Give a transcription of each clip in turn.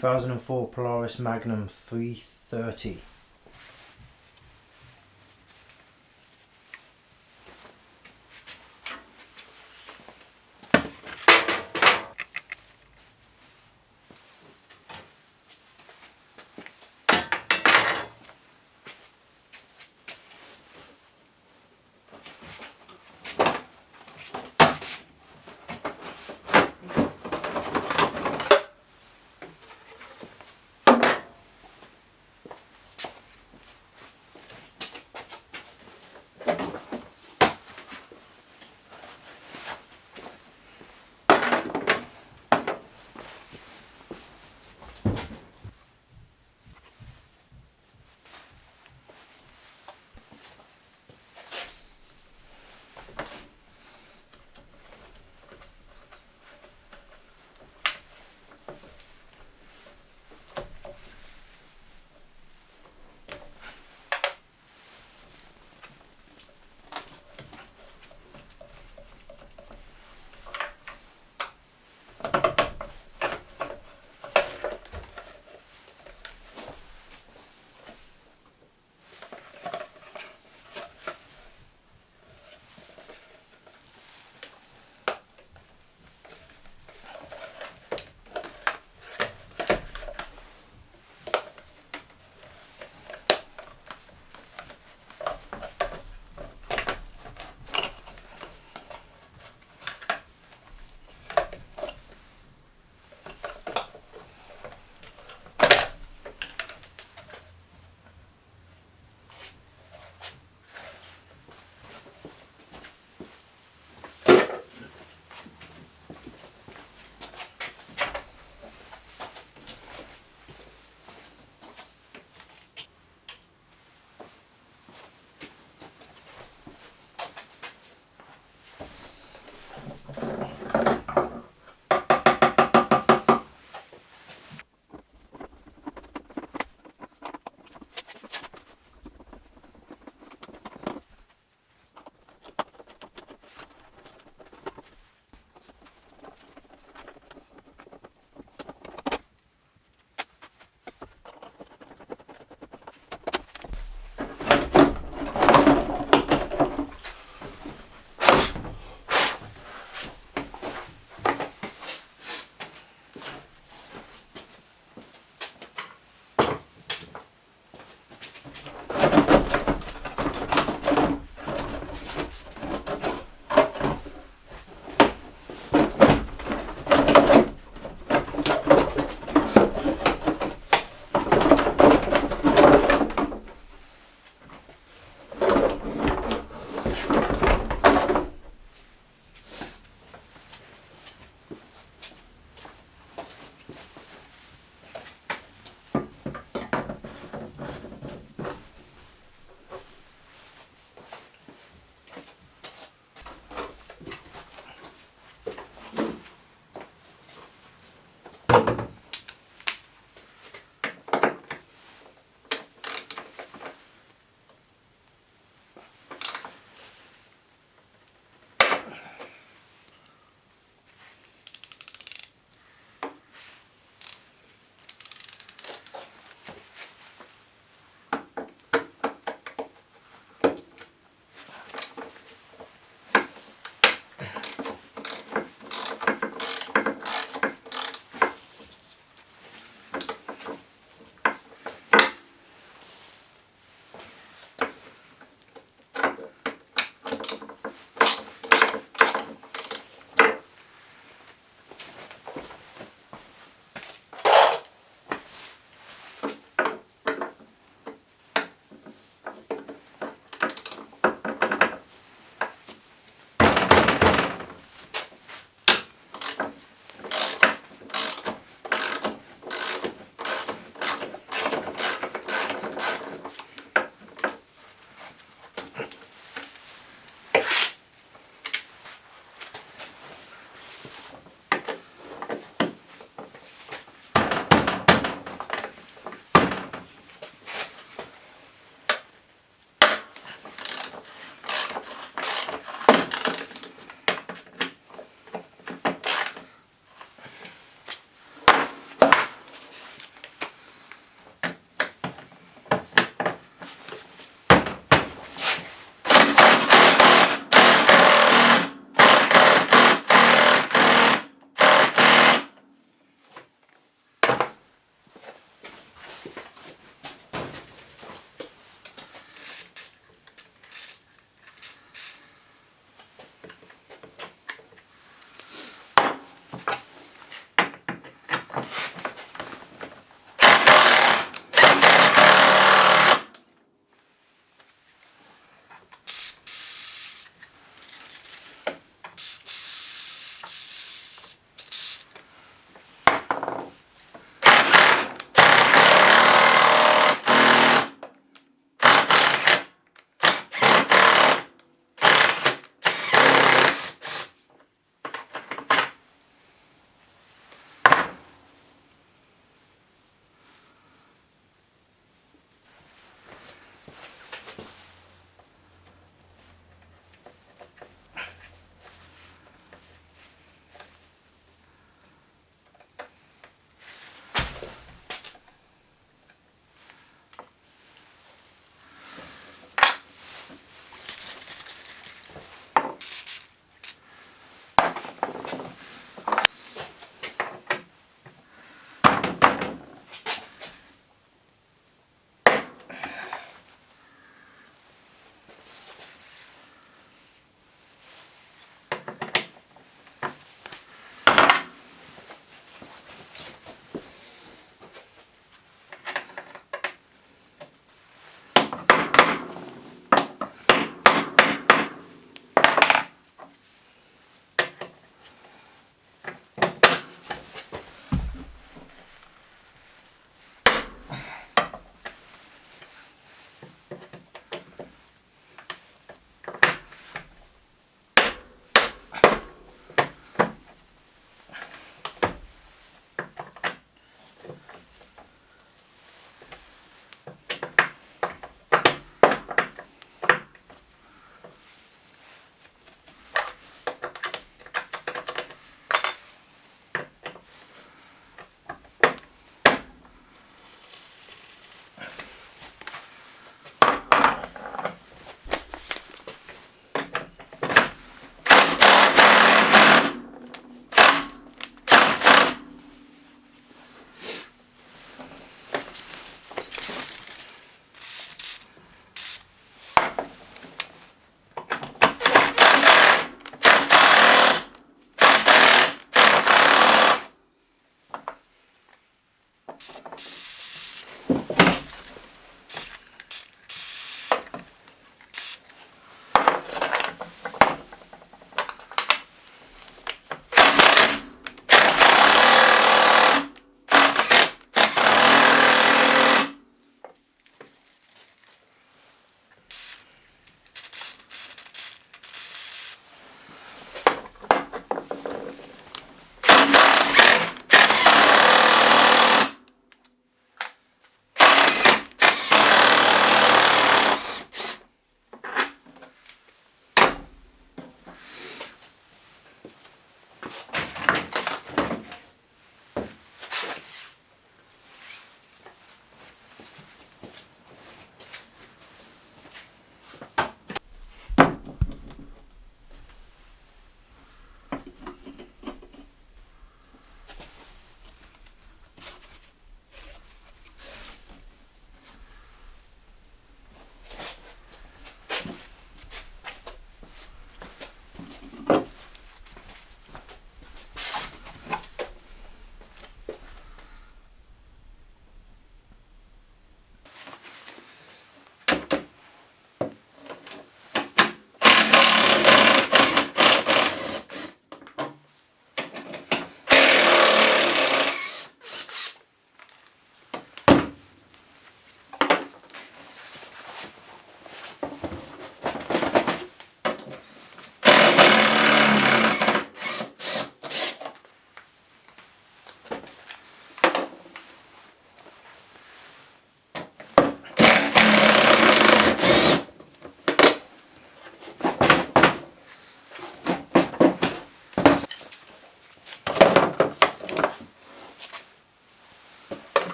2004 Polaris Magnum 330.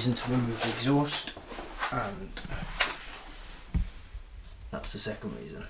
reason to remove the exhaust, and that's the second reason.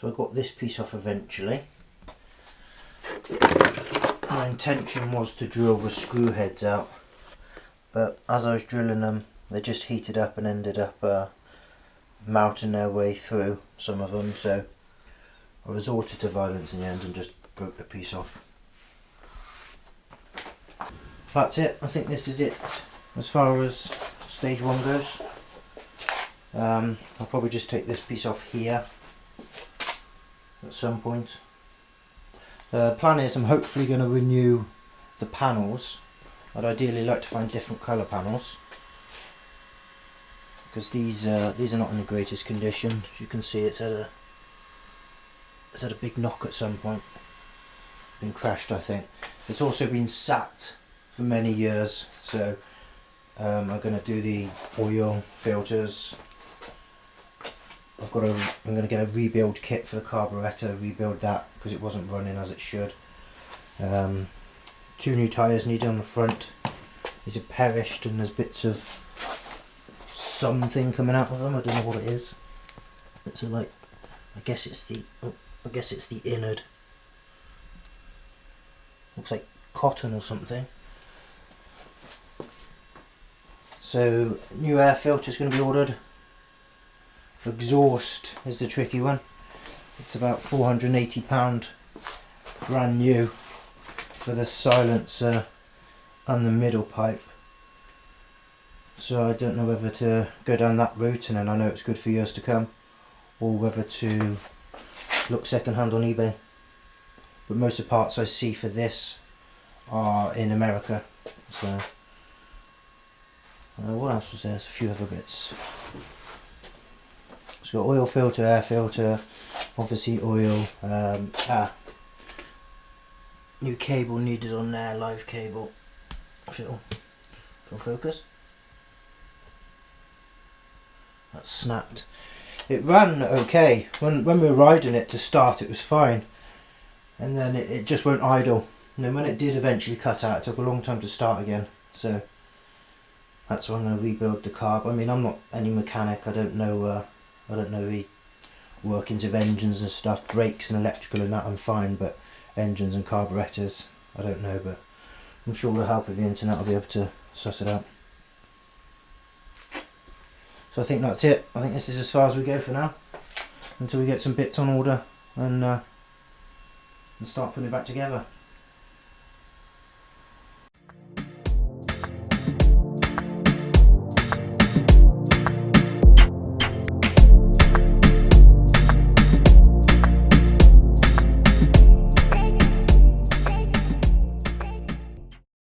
So I got this piece off eventually. My intention was to drill the screw heads out, but as I was drilling them they just heated up and ended up melting their way through, some of them, so I resorted to violence in the end and just broke the piece off. That's it. I think this is it as far as stage 1 goes. I'll probably just take this piece off here at some point. Plan is I'm hopefully going to renew the panels. I'd ideally like to find different colour panels, because these are not in the greatest condition. As you can see, it's had a big knock at some point. Been crashed, I think. It's also been sat for many years, so I'm going to do the oil filters. I'm going to get a rebuild kit for the carburetor, rebuild that because it wasn't running as it should. 2 new tyres needed on the front. These are perished and there's bits of something coming out of them. I don't know what it is. It's like, I guess it's the innard. Looks like cotton or something. So new air filter is going to be ordered. Exhaust is the tricky one. It's about £480 brand new for the silencer and the middle pipe. So I don't know whether to go down that route, and then I know it's good for years to come, or whether to look second hand on eBay. But most of the parts I see for this are in America. So what else was there? There's a few other bits. It's got oil filter, air filter, obviously oil. New cable needed on there, live cable. If it'll focus. That's snapped. It ran okay. When we were riding it to start, it was fine. And then it just won't idle. And then when it did eventually cut out, it took a long time to start again. So that's why I'm going to rebuild the carb. I mean, I'm not any mechanic. I don't know the workings of engines and stuff. Brakes and electrical and that I'm fine, but engines and carburetors I don't know. But I'm sure with the help of the internet I'll be able to suss it out. So I think that's it. I think this is as far as we go for now, until we get some bits on order and start putting it back together.